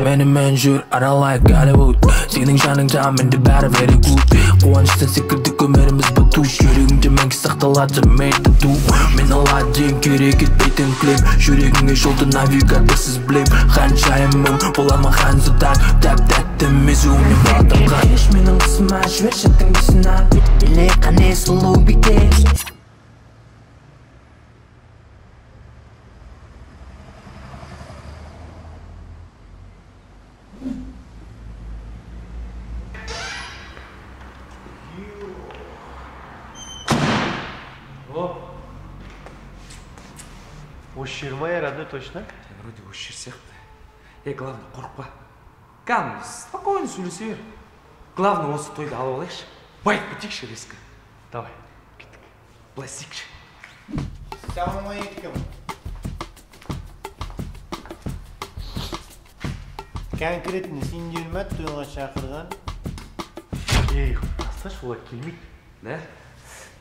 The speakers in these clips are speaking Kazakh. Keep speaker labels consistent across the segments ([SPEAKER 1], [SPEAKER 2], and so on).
[SPEAKER 1] Менімен жүр, I don't like Hollywood. Сенің жаның менде бәрі very good. Қуаныштан секірді көмеріміз бұту. Жүрегімде мәңгі сақталады made to do. Мен Аладдин керек етпейтін клип. Жүрегіңе жолды навигаторсыз білем. Ханшайымым болама ханзадан. Тәп-тәтті мезуіне батырған. Еш менің қысыма жібер шаттың бесінен. Биле қане сұлу бике.
[SPEAKER 2] Ущермая родной точно?
[SPEAKER 3] Вроде ущер сияқты. Главное, қорықпа. Кәдімгі спокойно сөйлесе бер. Главное, осы тойды алып алайықшы. Байып кетейікші резко. Давай, кеттік. Былай істейікші.
[SPEAKER 2] Ассалаумағалейкум. Конкретно сендер ме тойға шақырған? Ей, тасташ, олар келмейді.
[SPEAKER 3] Да?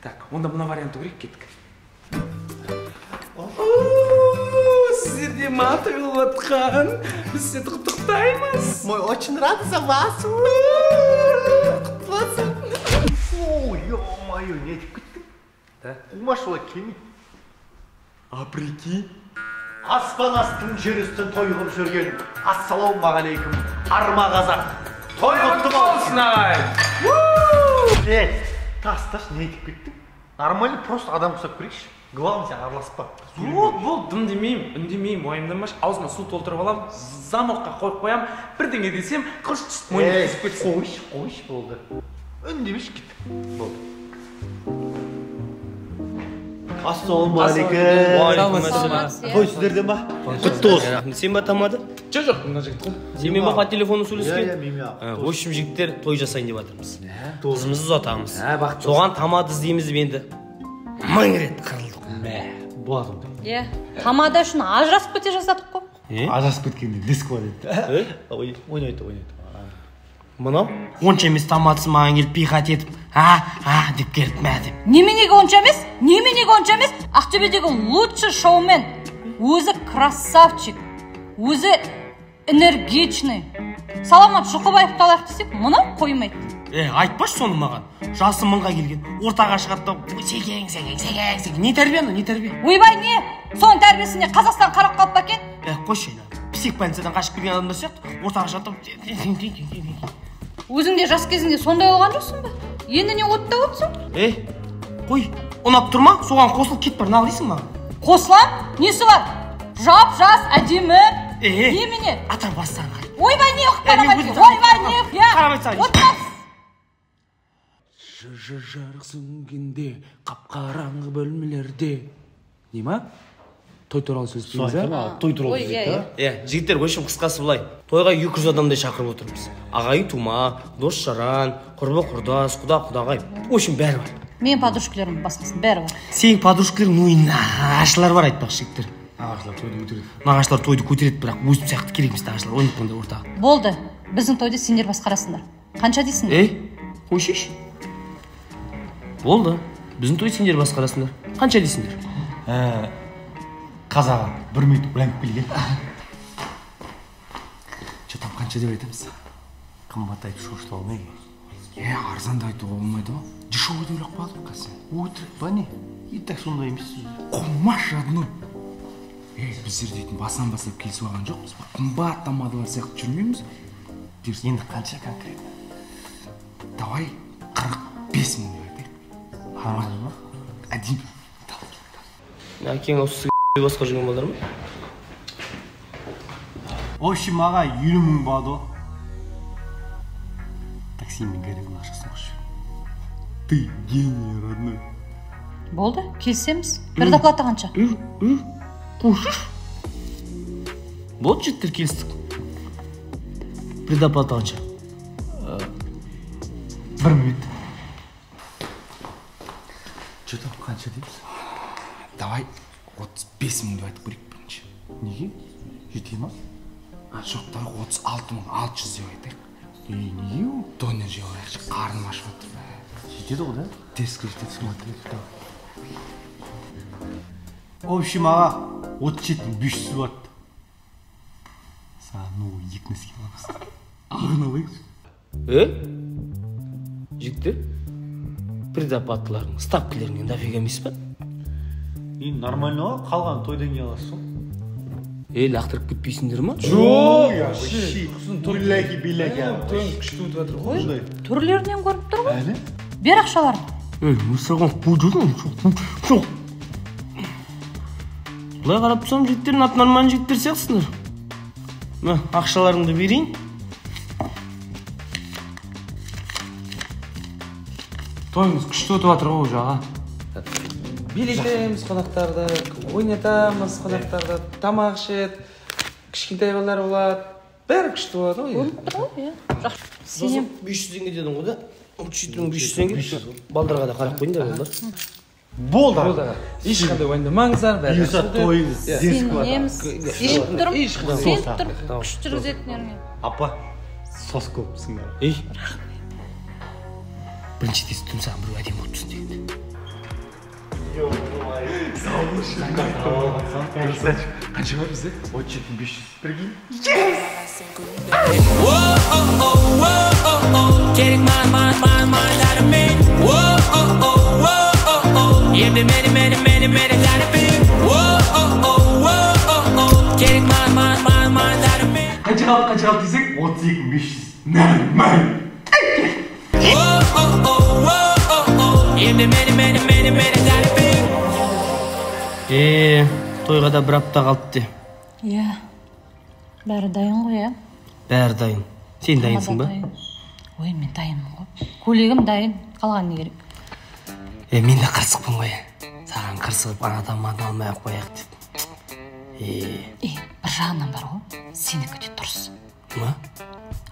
[SPEAKER 3] Так, онда мына вариантты көрейік, кеттік. Сіздерде ма той болып жатқан? Біз сізді құттықтаймыз.
[SPEAKER 2] Мой очень рад за вас. Құтты болсын. Ой, ё-моё, не айтып кеттің?
[SPEAKER 3] Да?
[SPEAKER 2] Қумаш олар келмейді.
[SPEAKER 3] А прикинь?
[SPEAKER 2] Аспан астын жер үстін той қылып жүрген ассалаумағалейкум арма қазақ. Той құтты болсын ағай. Тасташ, не айтып кеттің? Нормально просто адам құсап көрейікші. Главное, сен араласпа.
[SPEAKER 3] Бол, дым демеймін, үндемеймін, уайымдамашы. Аузыма су толтырып алам, замокқа қойып қоям, бірдеңе десем, қыш түсіп мойнын кесіп кетсін.
[SPEAKER 2] Қойш болды. Үндемеш кет. Болды. Ассалаумағалейкум. Той сіздерден ба? Құтты болсын.
[SPEAKER 4] Сен ба тамады?
[SPEAKER 3] Жоқ, мына жігіт қой.
[SPEAKER 4] Сенімен ба по телефону сөйлескен?
[SPEAKER 2] Иә,
[SPEAKER 4] В общем, жігіттер той жасайын деп жатырмыз. Қызымызды ұзатамыз.
[SPEAKER 3] Бақыт.
[SPEAKER 4] Соған тамады іздейміз енді. 1000 рет қырылдық.
[SPEAKER 2] Болады ондай.
[SPEAKER 5] Иә, тамада үшін ажырасып кете жаздадық қой.
[SPEAKER 2] Ажырасып кеткенде диск бар еді. Ойнайды.
[SPEAKER 4] Мынау? Онша емес тамадысы маған келіп пихат етіп, деп келіп мә деп.
[SPEAKER 5] Неменеге онша емес? Ақтөбедегі лучший шоумен. Өзі красавчик. Өзі энергичный. Саламат Жұқыбаевты алайық десек, мұны қоймайды.
[SPEAKER 4] Айтпашы соны маған. Жасы 1000-ға келген. Ортаға шығады да секең. Не тәрбие?
[SPEAKER 5] Ойбай не? Соның тәрбиесіне Қазақстан қарап қалып бәкен?
[SPEAKER 4] Қойшы енді. Психбольницадан қашып келген адамдар сияқты. Ортаға шығады да
[SPEAKER 5] Өзің де жас кезіңде сондай болған жоқсың ба? Енді не отта отсың?
[SPEAKER 4] Қой, ұнап тұр ма? Соған қосылып кет бар, нағыл дейсің маған?
[SPEAKER 5] Қосылам? Несі бар? Жап-жас, әдемі. Немене?
[SPEAKER 4] Атар бастан қай.
[SPEAKER 5] Ойбай не ұқтарабай? Ойбай не?
[SPEAKER 4] Қарабайсай.
[SPEAKER 5] Отмас.
[SPEAKER 3] Жарық сөнгенде, қап-қараңғы бөлмелерде. Не ма? Той туралы сөз дейміз,
[SPEAKER 2] Той туралы сөз.
[SPEAKER 4] Жігіттер, өшім қысқасы бұлай. Тойға 200 адамдай шақырып отырмыз. Ағайын тума, дос жаран, құрбы-құрдас, құда-құдағай. Өшім бәрі бар.
[SPEAKER 5] Мен подружкаларым басқасын, бәрі бар.
[SPEAKER 4] Сен подружкаларың нағашылар бар айтпақшы жігіттер. Нағашылар тойды көтереді, бірақ өз сияқты керек емес нағашылар ойнатқанда ортаға.
[SPEAKER 5] Болды, біздің тойды сендер басқарасыңдар. Қанша дейсіңдер?
[SPEAKER 4] Қойшеш. Болды, біздің той сендер басқарасыңдар. Қанша дейсіңдер?
[SPEAKER 2] Қазаға 1 минут білініп келген.
[SPEAKER 3] Что-то қанша деп айтамыз?
[SPEAKER 2] Қымбат айтып шошты алмай.
[SPEAKER 3] Арзанды айтуға болмайды ғой. Дешевый деп ойлап қалдық қазір.
[SPEAKER 2] Өтірік ба не? И так сондай емес.
[SPEAKER 3] Қумаш одной. Біздер дейтін басынан бастап келісіп алған жоқпыз ба? Қымбат тамадалар сияқты жүрмейміз.
[SPEAKER 2] Енді қанша конкретно?
[SPEAKER 3] Давай 45 мың деп айтайық.
[SPEAKER 2] Нормально ма?
[SPEAKER 3] Әдейі.
[SPEAKER 4] Әкең осы басқа жүрген балдар ма?
[SPEAKER 2] В общем, аға 50 мың бады. Таксимен гәрегін ақшасын қош. Ты гений, родной.
[SPEAKER 5] Болды, келсеміз. Предоплата қанша?
[SPEAKER 4] Қошыш. Болды, жеттер келістік. Предоплата қанша?
[SPEAKER 2] 1 минут. Что-то қанша дейміз?
[SPEAKER 3] Давай 35 мың деп айтып көрейік бірінші.
[SPEAKER 2] Неге? Жете ма?
[SPEAKER 3] Жоқ, давай 36.600 деп айтайық.
[SPEAKER 2] Неге ол?
[SPEAKER 3] Донер жеп алайықшы, қарным ашып отыр.
[SPEAKER 2] Жетеді ғой да?
[SPEAKER 3] Дескрипті смотреть.
[SPEAKER 2] В общем, аға 37.500 бат. ну екнеске аламыз.
[SPEAKER 3] Ағын алайықшы.
[SPEAKER 4] Жігіттер, предоплаталарың, ставкілеріңнен дофига емес па?
[SPEAKER 2] Нормально ғой, қалған тойдан не аласыз ғой?
[SPEAKER 4] Лақтырып кетпейсіңдер ма?
[SPEAKER 3] Жоқ,
[SPEAKER 2] Биляки.
[SPEAKER 3] тойымыз күшті өтіп жатыр ғой.
[SPEAKER 5] Түрлерінен көріп тұр ғой.
[SPEAKER 2] Әлі?
[SPEAKER 5] Бер ақшаларын.
[SPEAKER 4] Мысырған қойдырдың, жоқ. Бұлай қарап тұрсам, жігіттердің аты нормальный жігіттер сияқтысыңдар. Ақшаларыңды берейін.
[SPEAKER 3] Тойымыз күшті өтіп жатыр ғой жаға. Билетеміз қонақтарды, ойнатамыз қонақтарды, тамақ ішеді, кішкентай балалар болады, бәрі күшті болады ғой.
[SPEAKER 5] Көріп тұр ғой, Сенем.
[SPEAKER 4] 500 теңге дедің ғой да? 300 теңге балдарға да қарап қойын да болдар.
[SPEAKER 2] Болды.
[SPEAKER 3] Ешқандай уайымдамаңыздар, бәрі.
[SPEAKER 2] Бұйырса тойыңыз десіп
[SPEAKER 5] Сенеміз. Сеніп тұрып,
[SPEAKER 3] Ешқандай.
[SPEAKER 5] сеніп тұрып, күш жүргізетіндеріңе.
[SPEAKER 2] Апа, сос көпсіңдер.
[SPEAKER 4] Бірінші тестім саған бір әдем өтсін дегенде.
[SPEAKER 3] Қанша бар бізде?
[SPEAKER 2] 500 прикинь.
[SPEAKER 6] Getting my out of me. Yeah, many out of me. Getting my out of me.
[SPEAKER 3] Қанша қалды десек?
[SPEAKER 2] 32.500.
[SPEAKER 3] Нормально.
[SPEAKER 6] Yeah, many out of me.
[SPEAKER 4] Тойға да бір апта қалыпты.
[SPEAKER 5] Бәрі дайын ғой,
[SPEAKER 4] Бәрі дайын. Сен дайынсың ба?
[SPEAKER 5] Ой, мен дайынмын ғой. Көлегім дайын, қалған не керек?
[SPEAKER 4] Мен де қырсықпын ғой. Саған қырсығып анадан алмай ақ қояқ деп.
[SPEAKER 5] Бір жағынан бар ғой, сенікі де дұрыс.
[SPEAKER 4] Ма?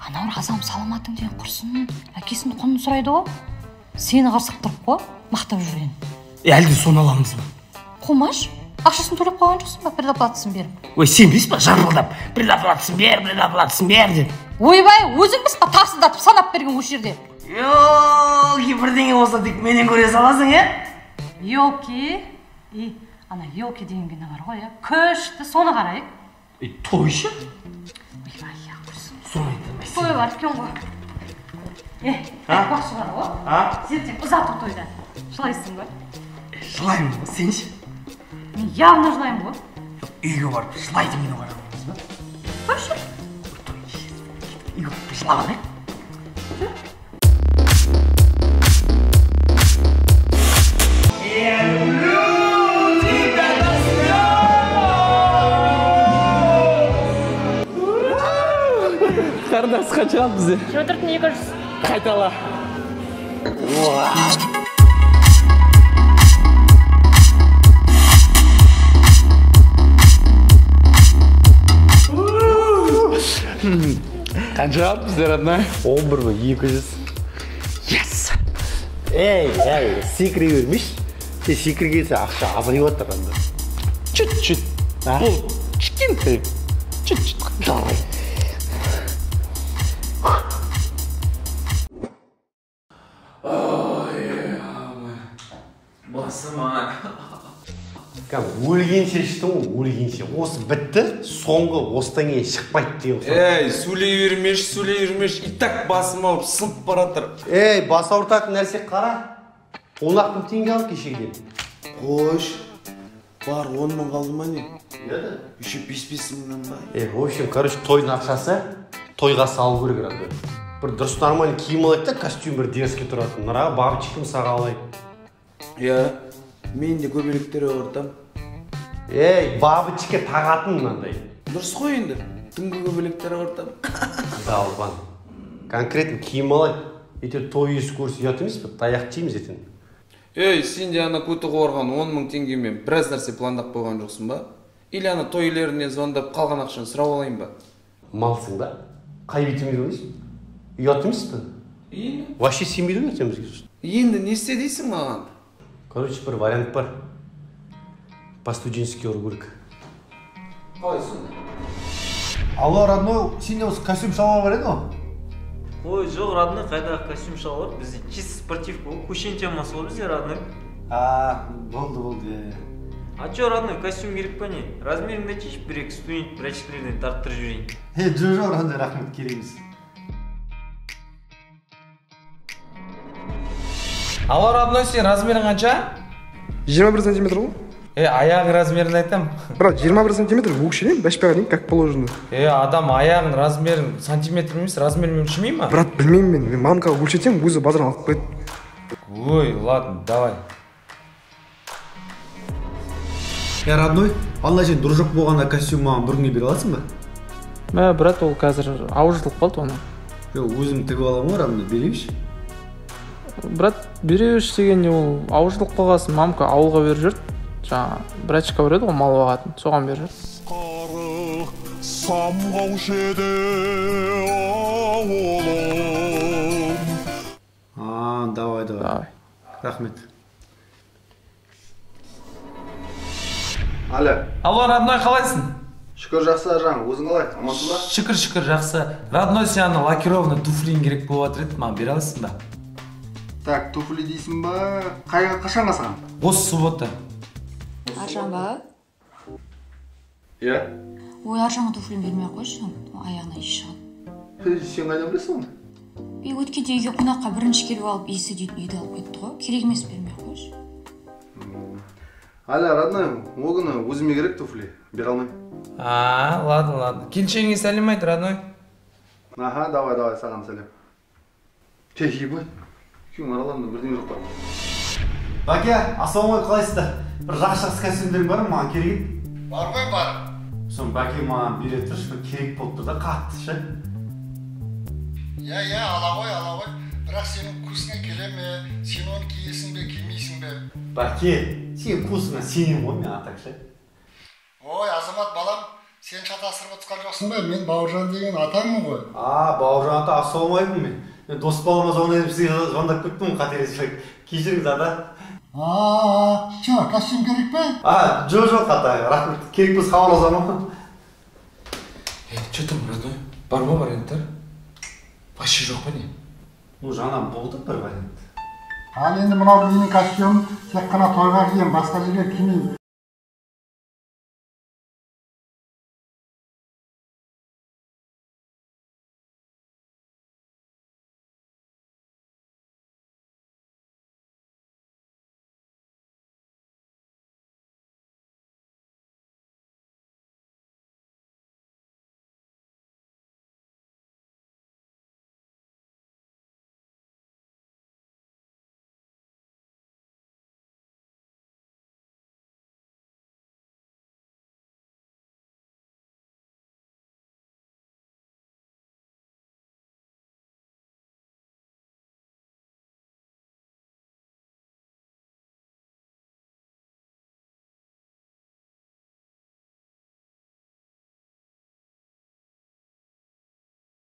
[SPEAKER 5] Анау Азам саламатың деген құрсын, әкесінің құнын сұрайды ғой. Сені қарсық тұрып қой, мақтап жүрген.
[SPEAKER 4] Әлде соны аламыз ба?
[SPEAKER 5] Қомаш, ақшасын төлеп қойған жоқсын ба, предоплатасын беріп?
[SPEAKER 4] Ой, сен бес па жарылдап, предоплатасын бер деп.
[SPEAKER 5] Ойбай, өзің бес па тарсылдатып санап берген осы жерде?
[SPEAKER 4] Бірдеңе болса тек менен көре саласың,
[SPEAKER 5] Елки, ана елки деген гені бар ғой, күшті, соны қарайық.
[SPEAKER 4] Тойшы?
[SPEAKER 5] Ойбай, құрсын.
[SPEAKER 4] Соны айтамайсың.
[SPEAKER 5] Той бар, екен ғой. Бақшы бар ғой. Сен ұзатып тойда. Жылайсың ба?
[SPEAKER 4] Жылаймын ба, сен ше?
[SPEAKER 5] Мен явно жылаймын ғой.
[SPEAKER 4] Үйге барып, жылайды мені қарамыз ба?
[SPEAKER 5] Қойшы.
[SPEAKER 4] Үйге барып, жылағанайық.
[SPEAKER 3] Қарындас қанша қалды бізде?
[SPEAKER 5] 14.200.
[SPEAKER 3] Қайтала. Қанша қалды бізде, родной?
[SPEAKER 2] 11.200.
[SPEAKER 3] Yes!
[SPEAKER 2] Секіре бермеш. Сен секіргенсе ақша азайып отыр анда.
[SPEAKER 3] Чуть-чуть. Бұл кішкентай. Чуть-чуть. Басыма.
[SPEAKER 2] Өлгенше іштің ғой, өлгенше. Осы бітті, соңғы осыдан кейін шықпайды деген.
[SPEAKER 3] Сөйлей бермеш. И так басым ауырып сынып баратыр.
[SPEAKER 2] Бас ауыртатын нәрсе қара. 10 теңге алып кешегіден.
[SPEAKER 7] Қош, бар 10 мың қалды ма не? Еще 5-5 мыңнан ба?
[SPEAKER 2] В общем, тойдың ақшасы тойға салу керек еді. Бір дұрыс нормальный киім алайық та, костюм бір дерзкий тұратын. Нараға бабочкам саға алайық.
[SPEAKER 7] Мен де көбелектер ортам.
[SPEAKER 2] Бабочка тағатын мынандай.
[SPEAKER 7] Дұрыс қой енді, түнгі көбелектер ортам.
[SPEAKER 2] Далбан. Конкретно киім алайық. Етер той есі көрсі ұят емес пе? Таяқ жейміз етін.
[SPEAKER 3] Сен де ана көті қорған 10 мың теңгемен біраз нәрсе пландап қойған жоқсың ба? Или ана той иелеріне звондап қалған ақшаны сұрап алайын ба?
[SPEAKER 2] Малсың ба? Қай бетімен ойлайсың? Ұят емес пе? Вообще сенбейді ғой ертемізге.
[SPEAKER 3] Енді не істе дейсің маған?
[SPEAKER 2] Бір вариант бар. По-студенчески ұру керек.
[SPEAKER 3] Қалай сонда?
[SPEAKER 2] Алло, родной, сенде осы костюм шалма бар еді ғой?
[SPEAKER 8] Ой, жоқ, родной, қайдағы костюм шалбар? Бізде чисто спортивка ғой, көшен темасы ғой бізде, родной.
[SPEAKER 2] Болды.
[SPEAKER 8] А чё, родной, костюм керек па не? Размеріңді айтшы, бір-екі студент врачтілерден тарттырып жіберейін.
[SPEAKER 2] Жоқ, рандай рахмет, керек емес.
[SPEAKER 3] Алло, родной, сен размерің қанша?
[SPEAKER 9] 21 сантиметр ғой.
[SPEAKER 3] Аяғың размерін айтам.
[SPEAKER 9] Брат, 21 сантиметр өкшеден бәшпеға дейін, как положено.
[SPEAKER 3] Адам аяғын размерін сантиметр емес, размермен өлшемей ма?
[SPEAKER 9] Брат, білмеймін мен мамаға өлшетсем, өзі базардан алып қойды.
[SPEAKER 3] Ой, ладно, давай.
[SPEAKER 2] Родной, алла сен дружок болғанда костюм маған бір күнге бере аласың ба?
[SPEAKER 10] Брат, ол қазір ауыртылып қалды оны.
[SPEAKER 2] Өзім тігіп аламын ғой, родной, берейінші.
[SPEAKER 10] Брат, берейінші дегенде ол ауыртылып қалғасын, мамка ауылға беріп жүрді. Жаңа врачқа береді ғой, мал бағатын, соған беріп жүрді.
[SPEAKER 11] Самғаушеде ауылым.
[SPEAKER 2] Давай. Рахмет.
[SPEAKER 3] Алло, родной, қалайсың?
[SPEAKER 9] Шүкір жақсы, Ажан, өзің қалай? Амансың ба?
[SPEAKER 3] Шүкір, жақсы. Родной, сен лакированный туфлиң керек болып жатыр еді, маған бере аласың ба?
[SPEAKER 9] Так, туфли дейсің ба? Қашан қасаған?
[SPEAKER 3] Осы суббота.
[SPEAKER 5] Аржан ба?
[SPEAKER 9] Иә.
[SPEAKER 5] Ой, Аржанға туфлин бермей қойшы, аяғына иіс шығады.
[SPEAKER 9] Сен қайдан білесің оны?
[SPEAKER 5] Өткенде үйге қонаққа бірінші келіп алып, иісі дейтін үйді алып кетті ғой. Керек емес, бермей қойшы.
[SPEAKER 9] Родной, ол күні өзіме керек туфли, бере алмайм.
[SPEAKER 3] Ладно. Келіншегіңе сәлем айт, родной.
[SPEAKER 9] Давай, саған сәлем. Ебать, күйің араларында бірдеңе жоқ па?
[SPEAKER 2] Бәке, ассалаумағалейкум, қалайсыздар? Бір жақсы костюмдерің бар ма, маған керек еді?
[SPEAKER 7] Бар.
[SPEAKER 2] Соны бәке маған бере тұршы, бір керек болып тұр да, қатты ше.
[SPEAKER 7] Ала ғой. Бірақ сенің вкусыңа келе ме? Сен оны киесің бе, кимейсің бе?
[SPEAKER 2] Бәке, сен вкусыңа сенем ғой, мен атақ ше.
[SPEAKER 7] Ой, Азамат балам, сен шатастырып отқан жоқсың ба? Мен Бауыржан деген атаңмын ғой.
[SPEAKER 2] Бауыржан ата, ассалаумағалейкум мен. Мен дос балама звондап кеттім, қателеспек. Кешіріңіз ата.
[SPEAKER 7] Чё, костюм керек пе?
[SPEAKER 2] Жоқ ата, рахмет. Керек болса хабарласамын ғой.
[SPEAKER 3] Че там, родной? Бар ма варианттар? Вообще жоқ па не?
[SPEAKER 2] Жаңа болды бір вариант.
[SPEAKER 7] Ал енді мынау менің костюм тек қана тойға кием, басқа жерге кимеймін.